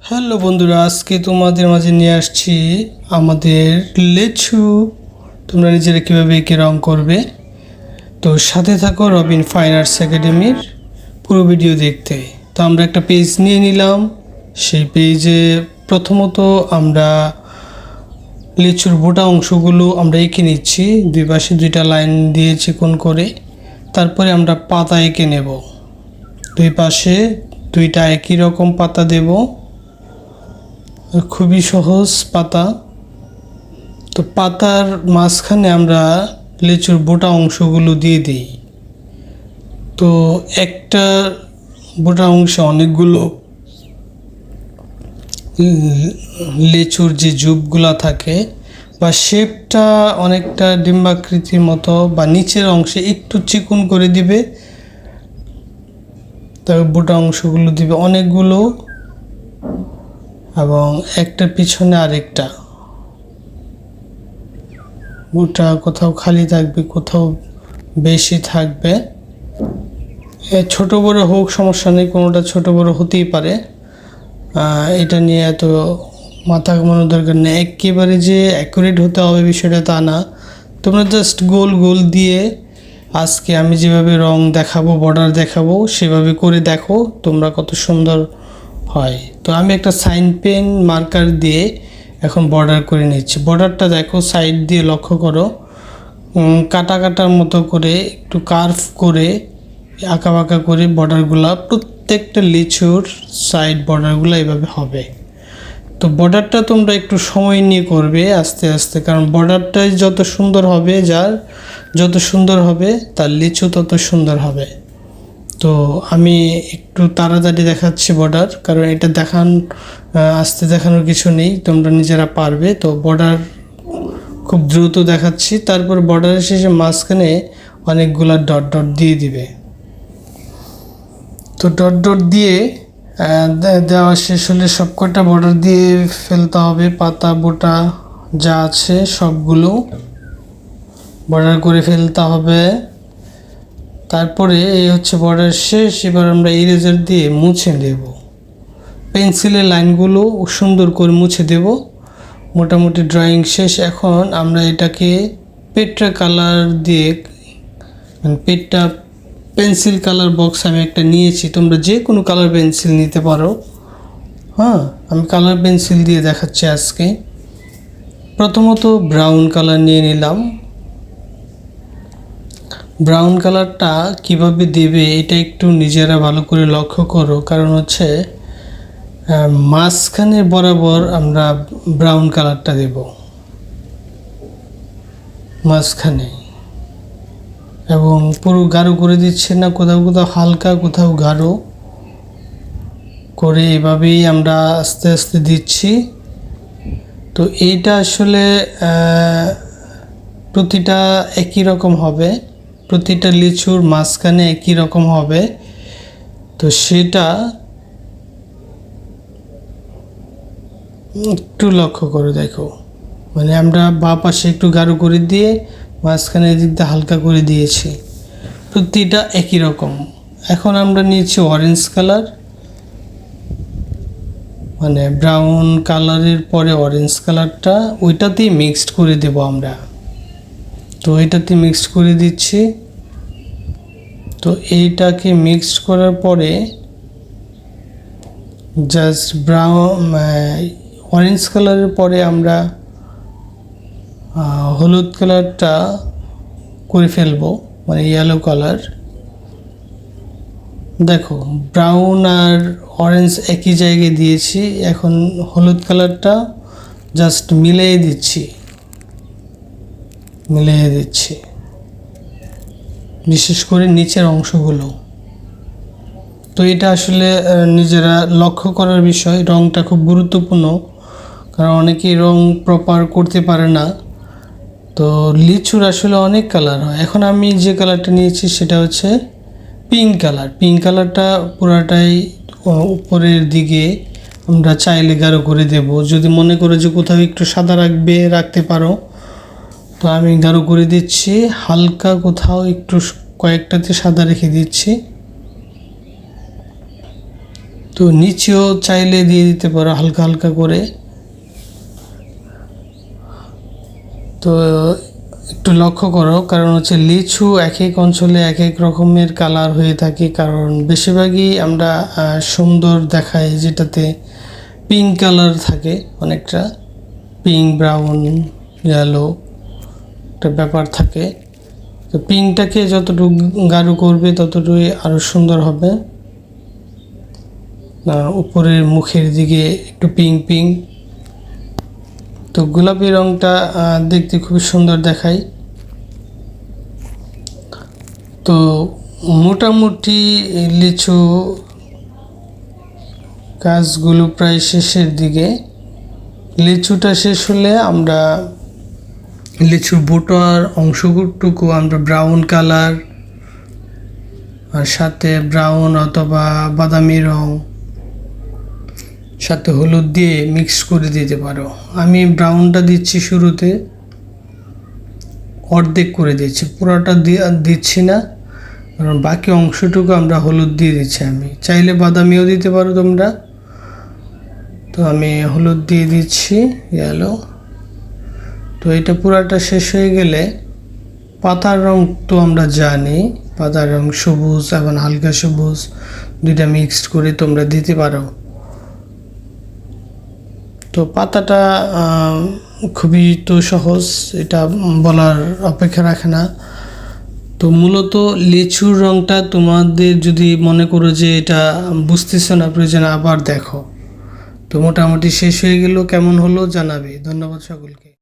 Hello বন্ধুরা, আজকে তোমাদের মাঝে নিয়ে আসছি আমাদের লেচু তোমরা নিজেরা কীভাবে এঁকে রং করবে। তো সাথে থাকো রবিন ফাইন আর্টস একাডেমির পুরো ভিডিও দেখতে। তো আমরা একটা পেজ নিয়ে নিলাম। সেই পেজে প্রথমত আমরা লিচুর বোটা অংশগুলো আমরা এঁকে নিচ্ছি, দুই পাশে দুইটা লাইন দিয়ে চিকন করে। তারপরে আমরা পাতা এঁকে নেব, দুই পাশে দুইটা একই রকম পাতা দেব। খুবই সহজ পাতা। তো পাতার মাঝখানে আমরা লিচুর বোটা অংশগুলো দিয়ে দিই। তো একটা বোটা অংশে অনেকগুলো লিচুর যে জুপগুলা থাকে বা শেপটা অনেকটা ডিম্বাকৃতির মতো বা নিচের অংশে একটু চিকন করে দিবে। তবে বোটা অংশগুলো দিবে অনেকগুলো, এবং একটার পিছনে আরেকটা। বোটা কোথাও খালি থাকবে, কোথাও বেশি থাকবে। ছোট বড় হোক সমস্যা নেই, কোনোটা ছোট বড় হতেই পারে। এটা নিয়ে এত মাথা ঘামানোর দরকার নেই। একেবারে যে অ্যাকুরেট হতে হবে বিষয়টা তা না। তোমরা জাস্ট গোল গোল দিয়ে আজকে আমি যেভাবে রং দেখাবো, বর্ডার দেখাবো, সেভাবে করে দেখো তোমরা কত সুন্দর হয়। তো আমি একটা সাইন পেন মার্কার দিয়ে এখন বর্ডার করে নিচ্ছি। বর্ডারটা দেখো, সাইড দিয়ে লক্ষ্য করো, কাটা কাটার মতো করে একটু কার্ভ করে আঁকা বাঁকা করে বর্ডারগুলা, প্রত্যেকটা লিচুর সাইড বর্ডারগুলো এইভাবে হবে। তো বর্ডারটা তোমরা একটু সময় নিয়ে করবে, আস্তে আস্তে, কারণ বর্ডারটাই যত সুন্দর হবে, যত সুন্দর হবে তার লিচু তত সুন্দর হবে। তো আমি একটু তাড়াতাড়ি দেখাচ্ছি বর্ডার, কারণ এটা আস্তে দেখানোর কিছু নেই, তোমরা নিজেরা পারবে। তো বর্ডার খুব দ্রুত দেখাচ্ছি। তারপর বর্ডারের শেষে মাঝখানে অনেকগুলা ডট ডট দিয়ে দিবে। তো ডট ডট দিয়ে দেওয়া শেষ হলে সবকটা বর্ডার দিয়ে ফেলতে হবে। পাতা বোটা যা আছে সবগুলো বর্ডার করে ফেলতে হবে। তারপরে এই হচ্ছে বর্ডার শেষ। এবার আমরা ইরেজার দিয়ে মুছে দেব, পেন্সিলের লাইনগুলো সুন্দর করে মুছে দেব। মোটামুটি ড্রয়িং শেষ। এখন আমরা এটাকে পেট্রা কালার দিয়ে, পেট্রা পেন্সিল কালার বক্স আমি একটা নিয়েছি, তোমরা যে কোনো কালার পেন্সিল নিতে পারো। আমি কালার পেন্সিল দিয়ে দেখাচ্ছি আজকে। প্রথমত ব্রাউন কালার নিয়ে নিলাম। ব্রাউন কালারটা কিভাবে দেবে এটা একটু নিজেরা ভালো করে লক্ষ্য করো, কারণ হচ্ছে মাঝখানে বরাবর আমরা ব্রাউন কালারটা দেব, মাঝখানে, এবং পুরো গাঢ় করে দিচ্ছে না, কোথাও কোথাও হালকা, কোথাও গাঢ় করে এভাবেই আমরা আস্তে আস্তে দিচ্ছি। তো এইটা আসলে প্রতিটা একই রকম হবে, প্রতিটা লিচুর মাঝখানে একই রকম হবে। তো সেটা একটু লক্ষ্য করে দেখো, মানে আমরা বাঁ পাশে একটু গাঢ় করে দিয়ে মাঝখানে এদিক দিয়ে হালকা করে দিয়েছি, প্রতিটা একই রকম। এখন আমরা নিয়েছি অরেঞ্জ কালার, মানে ব্রাউন কালারের পরে অরেঞ্জ কালারটা ওইটাতেই মিক্সড করে দেব আমরা। তো এটাতে মিক্সড করে দিচ্ছি। তো এইটাকে মিক্সড করার পরে জাস্ট অরেঞ্জ কালারের পরে আমরা হলুদ কালারটা করে ফেলবো, মানে ইয়েলো কালার। দেখো ব্রাউন আর অরেঞ্জ একই জায়গায় দিয়েছি, এখন হলুদ কালারটা জাস্ট মিলিয়ে দিচ্ছি, বিশেষ করে নিচের অংশগুলো। তো এটা আসলে নিজেরা লক্ষ্য করার বিষয়। রংটা খুব গুরুত্বপূর্ণ, কারণ অনেকেই রং প্রপার করতে পারে না। তো লিচুর আসলে অনেক কালার হয়। এখন আমি যে কালারটা নিয়েছি সেটা হচ্ছে পিঙ্ক কালার। পিঙ্ক কালারটা পুরাটাই উপরের দিকে আমরা চাইলে গাঢ় করে দেব। যদি মনে করো যে কোথাও একটু সাদা রাখতে পারো, তো আমি গাঢ় করে দিচ্ছি। হালকা কোথাও একটু কয়েকটাতে সাদা রেখে দিচ্ছি। তো তো নিচেও চাইলে দিয়ে দিতে পারো হালকা হালকা করে। তো একটু লক্ষ্য করো, কারণ হচ্ছে লিচু এক এক অঞ্চলে এক এক রকমের কালার হয়ে থাকে, কারণ বেশিরভাগই আমরা সুন্দর দেখাই যেটাতে পিঙ্ক কালার থাকে, অনেকটা পিঙ্ক, ব্রাউন, ইয়েলো একটা ব্যাপার থাকে। তো পিঙ্কটাকে যতটুকু গাঢ় করবে ততটুকুই আরও সুন্দর হবে। উপরের মুখের দিকে একটু পিঙ্ক পিঙ্ক। তো গোলাপি রঙটা দেখতে খুবই সুন্দর দেখায়। তো মোটামুটি লিচু গাছগুলো প্রায় শেষের দিকে। লিচুটা শেষ হলে আমরা লিচুর বোটার অংশটুকু আমরা ব্রাউন কালার আর সাথে ব্রাউন অথবা বাদামি রং সাথে হলুদ দিয়ে মিক্স করে দিতে পারো। আমি ব্রাউনটা দিচ্ছি শুরুতে, অর্ধেক করে দিচ্ছি, পুরোটা দিচ্ছি না, কারণ বাকি অংশটুকু আমরা হলুদ দিয়ে দিচ্ছি। আমি চাইলে বাদামিও দিতে পারো তোমরা। তো আমি হলুদ দিয়ে দিচ্ছি, ইয়েলো। তো এটা পুরাটা শেষ হয়ে গেলে পাতার রং তো আমরা জানি, পাতার রং সবুজ এবং হালকা সবুজ দুইটা মিক্সড করে তোমরা দিতে পারো। তো পাতাটা খুবই তো সহজ, এটা বলার অপেক্ষা রাখে না। তো মূলত লিচুর রংটা তোমাদের যদি মনে করো যে এটা বুঝতেছো না, প্রয়োজন আবার দেখো। তো মোটামুটি শেষ হয়ে গেল, কেমন হলো জানাবে। ধন্যবাদ সকলকে।